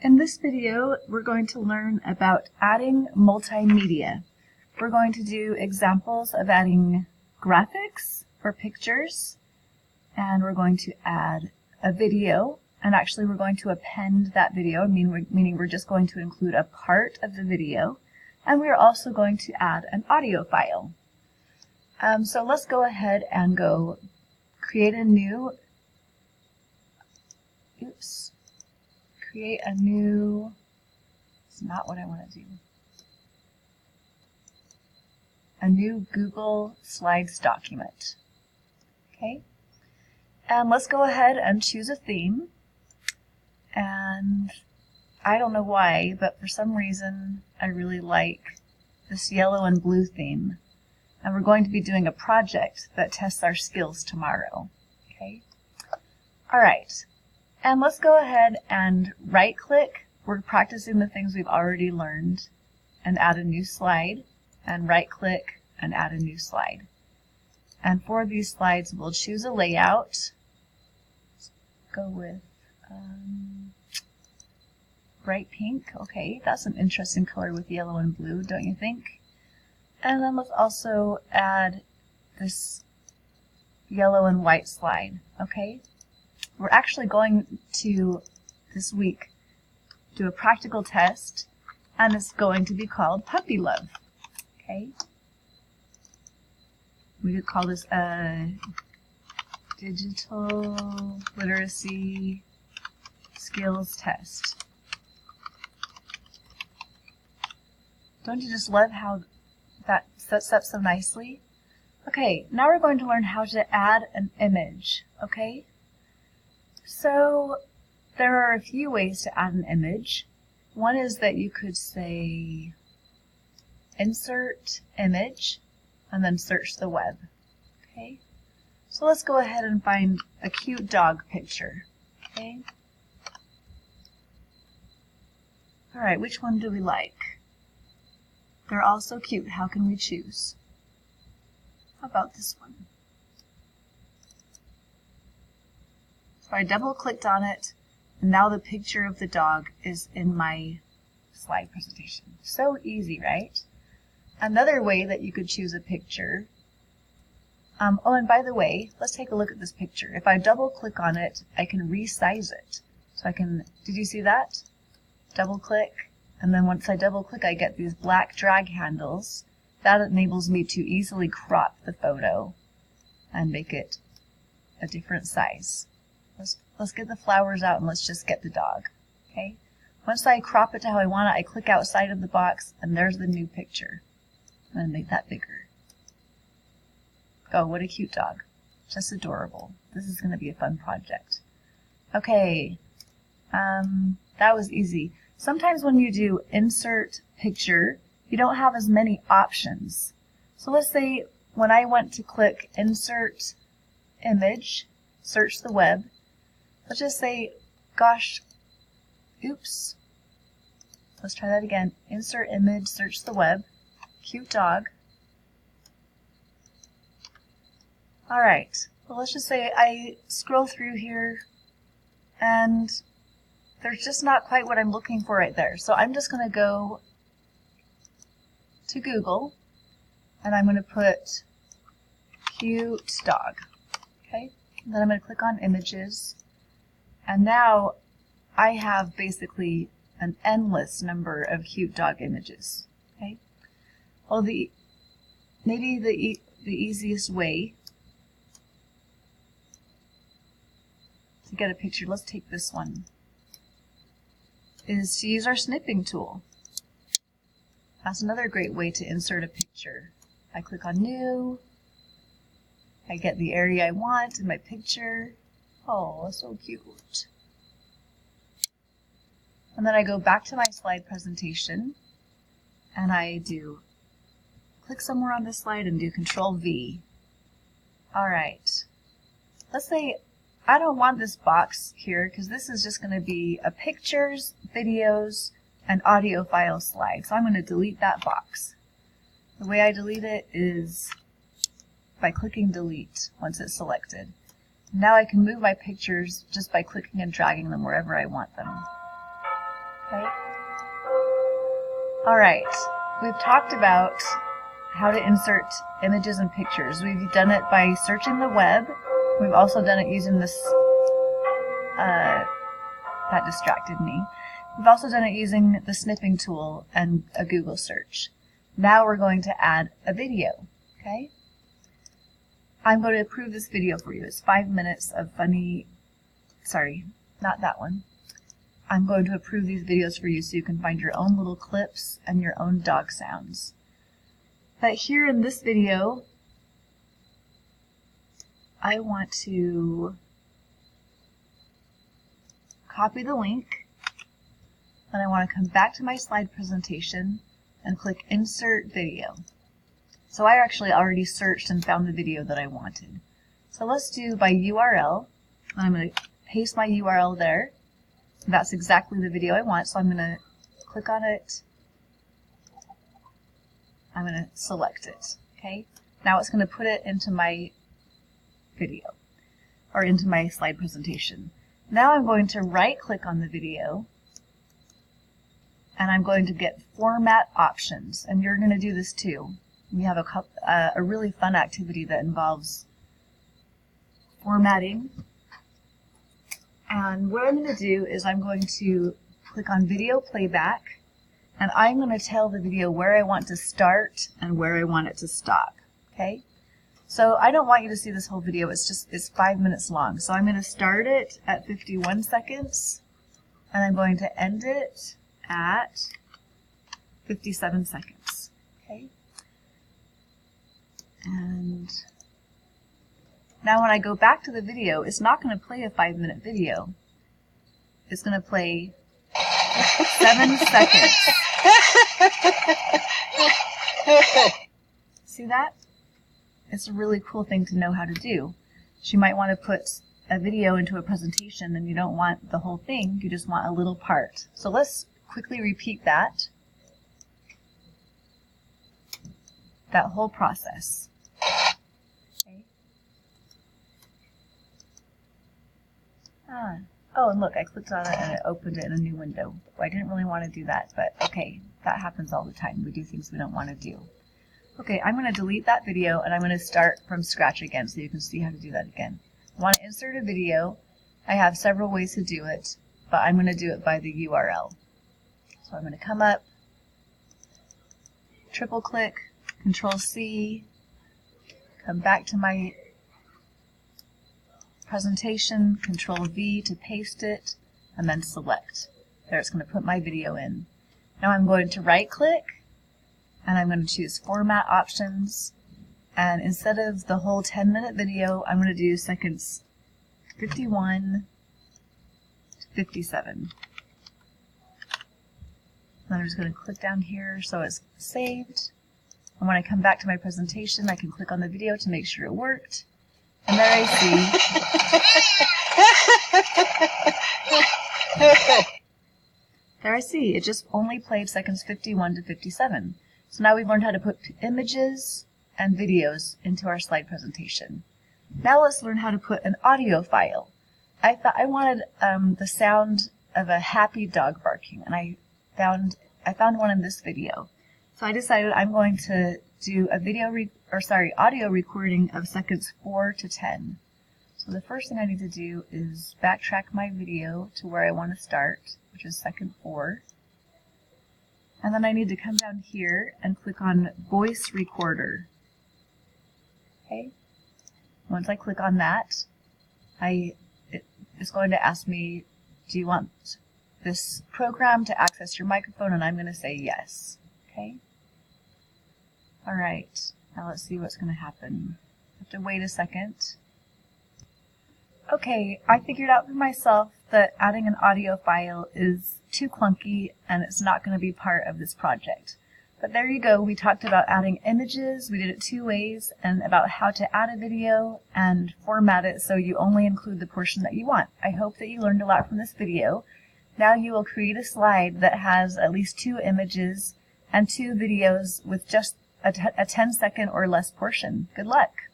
In this video, we're going to learn about adding multimedia. We're going to do examples of adding graphics or pictures, and we're going to add a video, and actually we're going to append that video, meaning we're just going to include a part of the video, and we're also going to add an audio file. So let's go ahead and create a new, it's not what I want to do. A new Google Slides document. Okay, and let's go ahead and choose a theme. And I don't know why, but for some reason I really like this yellow and blue theme. And we're going to be doing a project that tests our skills tomorrow. Okay. All right. And let's go ahead and right-click. We're practicing the things we've already learned, and add a new slide, and right-click and add a new slide. And for these slides, we'll choose a layout. Let's go with bright pink. Okay, that's an interesting color with yellow and blue, don't you think? And then let's also add this yellow and white slide. Okay. We're actually going to, this week, do a practical test, and it's going to be called Puppy Love. Okay? We could call this a digital literacy skills test. Don't you just love how that sets up so nicely? Okay, now we're going to learn how to add an image. Okay? So there are a few ways to add an image. One is that you could say insert image and then search the web. Okay, so let's go ahead and find a cute dog picture. Okay, all right, which one do we like? They're all so cute. How can we choose? How about this one? So I double-clicked on it, and now the picture of the dog is in my slide presentation. So easy, right? Another way that you could choose a picture, oh, and by the way, let's take a look at this picture. If I double-click on it, I can resize it. So I can, did you see that? Double-click, and then once I double-click, I get these black drag handles. That enables me to easily crop the photo and make it a different size. Let's get the flowers out and let's just get the dog. Okay. Once I crop it to how I want it, I click outside of the box and there's the new picture. I'm going to make that bigger. Oh, what a cute dog. Just adorable. This is going to be a fun project. Okay. That was easy. Sometimes when you do insert picture, you don't have as many options. So let's say when I went to click insert image, search the web, let's just say, gosh, oops. Let's try that again. Insert image, search the web. Cute dog. All right. Well, let's just say I scroll through here, and there's just not quite what I'm looking for right there. So I'm just going to go to Google, and I'm going to put cute dog. Okay. And then I'm going to click on images. And now I have basically an endless number of cute dog images. Okay. Well, maybe the easiest way to get a picture, let's take this one, is to use our snipping tool. That's another great way to insert a picture. I click on new. I get the area I want in my picture. Oh, so cute. And then I go back to my slide presentation and I click somewhere on this slide and do Control V. All right. Let's say I don't want this box here because this is just going to be a pictures, videos, and audio file slide. So I'm going to delete that box. The way I delete it is by clicking delete once it's selected. Now I can move my pictures just by clicking and dragging them wherever I want them. Okay. All right, we've talked about how to insert images and pictures. We've done it by searching the web. We've also done it using this, that distracted me. We've also done it using the snipping tool and a Google search. Now we're going to add a video, okay? I'm going to approve this video for you. It's 5 minutes of funny, sorry, not that one. I'm going to approve these videos for you so you can find your own little clips and your own dog sounds. But here in this video, I want to copy the link, and I want to come back to my slide presentation and click Insert Video. So I actually already searched and found the video that I wanted. So let's do by URL. I'm going to paste my URL there. That's exactly the video I want, so I'm going to click on it. I'm going to select it. Okay. Now it's going to put it into my video, or into my slide presentation. Now I'm going to right-click on the video, and I'm going to get Format Options, and you're going to do this too. We have a really fun activity that involves formatting. And what I'm going to do is I'm going to click on Video Playback, and I'm going to tell the video where I want to start and where I want it to stop. Okay? So I don't want you to see this whole video, it's 5 minutes long. So I'm going to start it at 51 seconds, and I'm going to end it at 57 seconds. Okay? And now when I go back to the video, it's not going to play a 5-minute video. It's going to play 7 seconds. See that? It's a really cool thing to know how to do. You might want to put a video into a presentation and you don't want the whole thing, you just want a little part. So let's quickly repeat that whole process. Okay. Oh, and look, I clicked on it and it opened it in a new window. I didn't really want to do that, but okay, that happens all the time. We do things we don't want to do. Okay, I'm going to delete that video and I'm going to start from scratch again so you can see how to do that again. I want to insert a video. I have several ways to do it, but I'm going to do it by the URL. So I'm going to come up, triple click, Control C, come back to my presentation, Control V to paste it, and then select. There, it's going to put my video in. Now I'm going to right click, and I'm going to choose Format Options, and instead of the whole 10-minute video, I'm going to do seconds 51 to 57. And I'm just going to click down here so it's saved. And when I come back to my presentation, I can click on the video to make sure it worked. And there I see. There I see. It just only played seconds 51 to 57. So now we've learned how to put images and videos into our slide presentation. Now let's learn how to put an audio file. I thought I wanted the sound of a happy dog barking, and I found one in this video. So I decided I'm going to do a audio recording of seconds 4 to 10. So the first thing I need to do is backtrack my video to where I want to start, which is second 4. And then I need to come down here and click on Voice Recorder. Okay. Once I click on that, it's going to ask me, do you want this program to access your microphone? And I'm going to say yes. Okay. All right. Now let's see what's going to happen. I have to wait a second. Okay, I figured out for myself that adding an audio file is too clunky and it's not going to be part of this project. But there you go, we talked about adding images, we did it 2 ways, and about how to add a video and format it so you only include the portion that you want. I hope that you learned a lot from this video. Now you will create a slide that has at least 2 images and 2 videos with just a 10-second or less portion. Good luck!